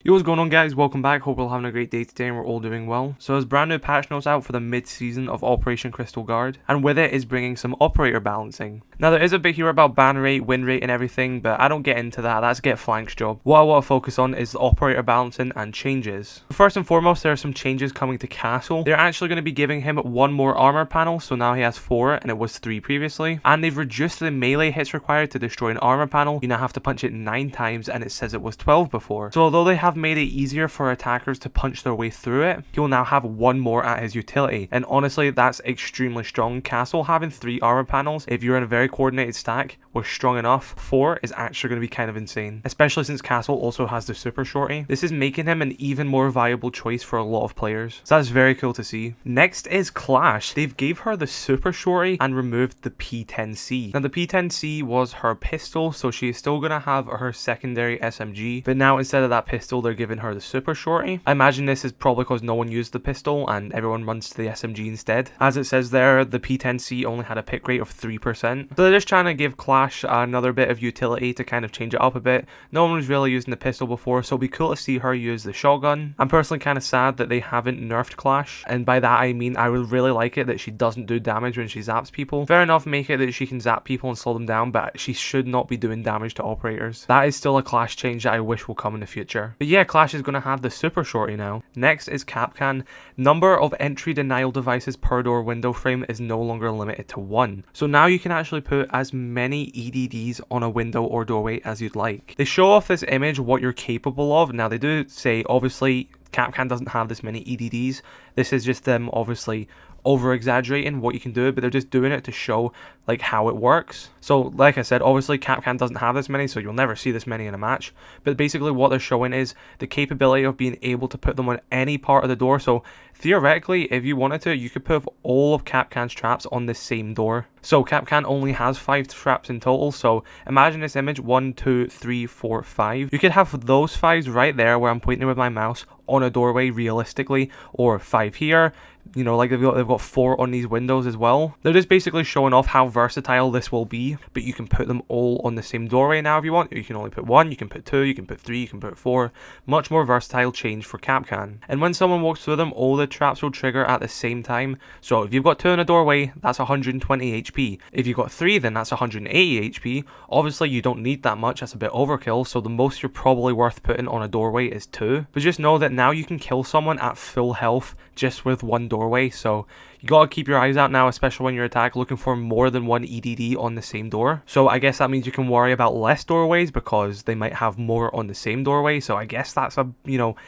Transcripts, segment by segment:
Yo, what's going on guys, welcome back, hope we're all having a great day today and we're all doing well. So there's brand new patch notes out for the mid-season of Operation Crystal Guard, and with it is bringing some operator balancing. Now there is a bit here about ban rate, win rate and everything, but I don't get into that, that's Get Flank's job. What I want to focus on is the operator balancing and changes. First and foremost, there are some changes coming to Castle. They're actually going to be giving him one more armor panel, so now he has 4 and it was 3 previously. And they've reduced the melee hits required to destroy an armor panel. You now have to punch it 9 times and it says it was 12 before. So although they have made it easier for attackers to punch their way through it, he will now have 1 more at his utility, and honestly that's extremely strong. Castle having 3 armor panels, if you're in a very coordinated stack, was strong enough. 4 is actually going to be kind of insane, especially since Castle also has the super shorty. This is making him an even more viable choice for a lot of players, so that's very cool to see. Next is Clash. They've gave her the super shorty and removed the P10C. Now the P10C was her pistol, so she is still going to have her secondary SMG, but now instead of that pistol they're giving her the super shorty. I imagine this is probably because no one used the pistol and everyone runs to the SMG instead. As it says there, the P10C only had a pick rate of 3%. So they're just trying to give Clash another bit of utility to kind of change it up a bit. No one was really using the pistol before, so it'll be cool to see her use the shotgun. I'm personally kind of sad that they haven't nerfed Clash, and by that I mean I would really like it that she doesn't do damage when she zaps people. Fair enough, make it that she can zap people and slow them down, but she should not be doing damage to operators. That is still a Clash change that I wish will come in the future. But yeah, Clash is going to have the super shorty now. Next is Capcam. Number of entry denial devices per door window frame is no longer limited to 1. So now you can actually put as many EDDs on a window or doorway as you'd like. They show off this image what you're capable of. Now they do say obviously Capcam doesn't have this many EDDs. This is just them obviously over exaggerating what you can do, but they're just doing it to show like how it works. So like I said, obviously Capcam doesn't have this many, so you'll never see this many in a match, but basically what they're showing is the capability of being able to put them on any part of the door. So theoretically, if you wanted to, you could put all of Capcan's traps on the same door. So Capcam only has 5 traps in total, so imagine this image, 1, 2, 3, 4, 5. You could have those 5s right there where I'm pointing with my mouse on a doorway realistically, or 5 here. You know, like they've got 4 on these windows as well. They're just basically showing off how versatile this will be, but you can put them all on the same doorway now if you want. You can only put 1, you can put 2, you can put 3, you can put 4. Much more versatile change for Capcam. And when someone walks through them, all the traps will trigger at the same time. So if you've got 2 in a doorway, that's 120 HP. If you've got 3, then that's 180 HP. Obviously you don't need that much, that's a bit overkill, so the most you're probably worth putting on a doorway is 2. But just know that now you can kill someone at full health just with 1 doorway, so you gotta keep your eyes out now, especially when you're attack looking for more than 1 EDD on the same door. So I guess that means you can worry about less doorways because they might have more on the same doorway, so I guess that's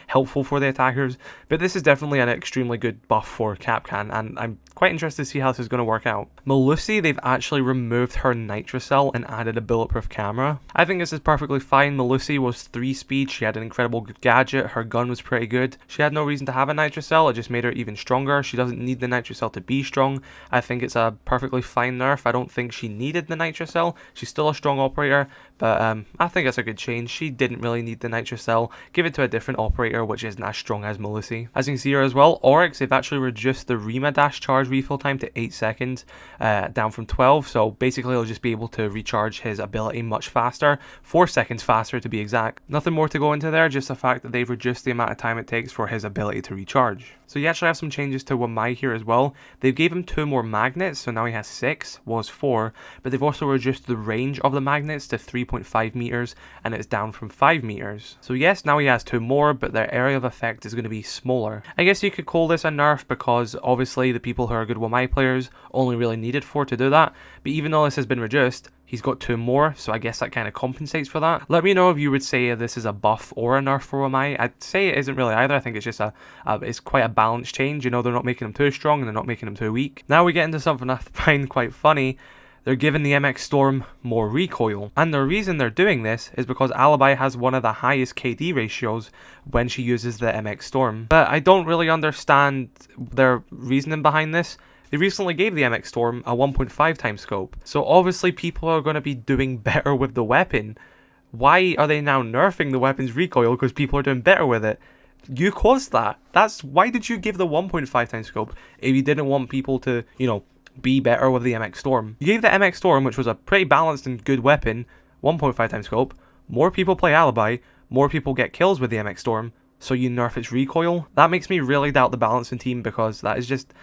helpful for the attackers. But this is definitely an extremely good buff for Capcam, and I'm quite interested to see how this is going to work out. Melusi, they've actually removed her nitrocell and added a bulletproof camera. I think this is perfectly fine. Melusi was 3 speed, she had an incredible gadget, her gun was pretty good. She had no reason to have a nitrocell, it just made her even stronger. She doesn't need the nitrocell to be strong. I think it's a perfectly fine nerf. I don't think she needed the nitrocell. She's still a strong operator, but I think it's a good change. She didn't really need the nitrocell. Give it to a different operator which isn't as strong as Melusi. As you can see here as well, Oryx, they've actually reduced the Rima dash charge refill time to 8 seconds, down from 12, so basically he'll just be able to recharge his ability much faster, 4 seconds faster to be exact. Nothing more to go into there, just the fact that they've reduced the amount of time it takes for his ability to recharge. So you actually have some changes to Wamai here as well. They've gave him 2 more magnets, so now he has 6, was 4, but they've also reduced the range of the magnets to 3.5 meters, and it's down from 5 meters. So yes, now he has 2 more, but their area of effect is going to be smaller. I guess you could call this a nerf because obviously the people who are good Wamai players only really needed 4 to do that, but even though this has been reduced, he's got 2 more, so I guess that kind of compensates for that. Let me know if you would say this is a buff or a nerf for Wamai. I'd say it isn't really either. I think it's just it's quite a balanced change. You know, they're not making him too strong and they're not making him too weak. Now we get into something I find quite funny. They're giving the MX Storm more recoil, and the reason they're doing this is because Alibi has one of the highest KD ratios when she uses the MX Storm. But I don't really understand their reasoning behind this. They recently gave the MX Storm a 1.5 times scope, so obviously people are going to be doing better with the weapon. Why are they now nerfing the weapon's recoil because people are doing better with it? You caused that. Why did you give the 1.5 times scope if you didn't want people to, be better with the MX Storm? You gave the MX Storm, which was a pretty balanced and good weapon, 1.5 times scope. More people play Alibi. more people get kills with the MX Storm, so you nerf its recoil. That makes me really doubt the balancing team, because that is just,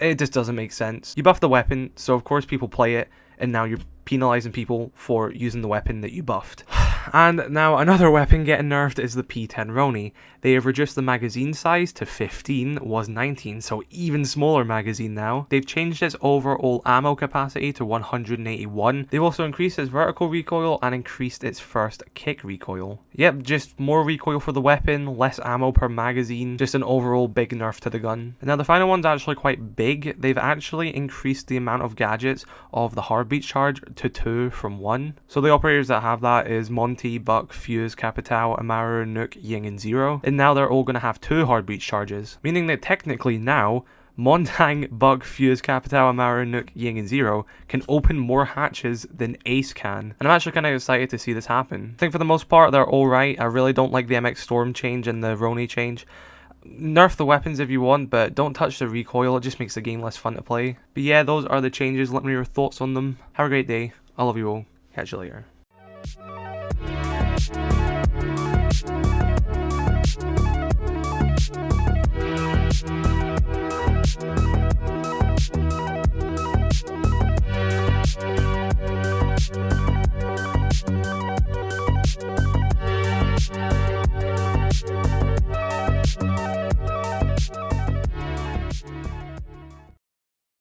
it just doesn't make sense. You buff the weapon, so of course people play it, and now you're penalizing people for using the weapon that you buffed. And now another weapon getting nerfed is the P10 Ronin. They have reduced the magazine size to 15, was 19, so even smaller magazine now. They've changed its overall ammo capacity to 181. They've also increased its vertical recoil and increased its first kick recoil. Yep, just more recoil for the weapon, less ammo per magazine, just an overall big nerf to the gun. And now the final one's actually quite big. They've actually increased the amount of gadgets of the heartbeat charge to 2 from 1. So the operators that have that is Monty, Buck, Fuse, Capitao, Abearah, Nook, Ying, and Zero. And now they're all going to have 2 heartbeat charges, meaning that technically now Montang, Buck, Fuse, Capitao, Abearah, Nook, Ying, and Zero can open more hatches than Ace can. And I'm actually kind of excited to see this happen. I think for the most part they're alright. I really don't like the MX Storm change and the Ronin change. Nerf the weapons if you want, but don't touch the recoil, it just makes the game less fun to play. But yeah, those are the changes. Let me know your thoughts on them. Have a great day. I love you all. Catch you later.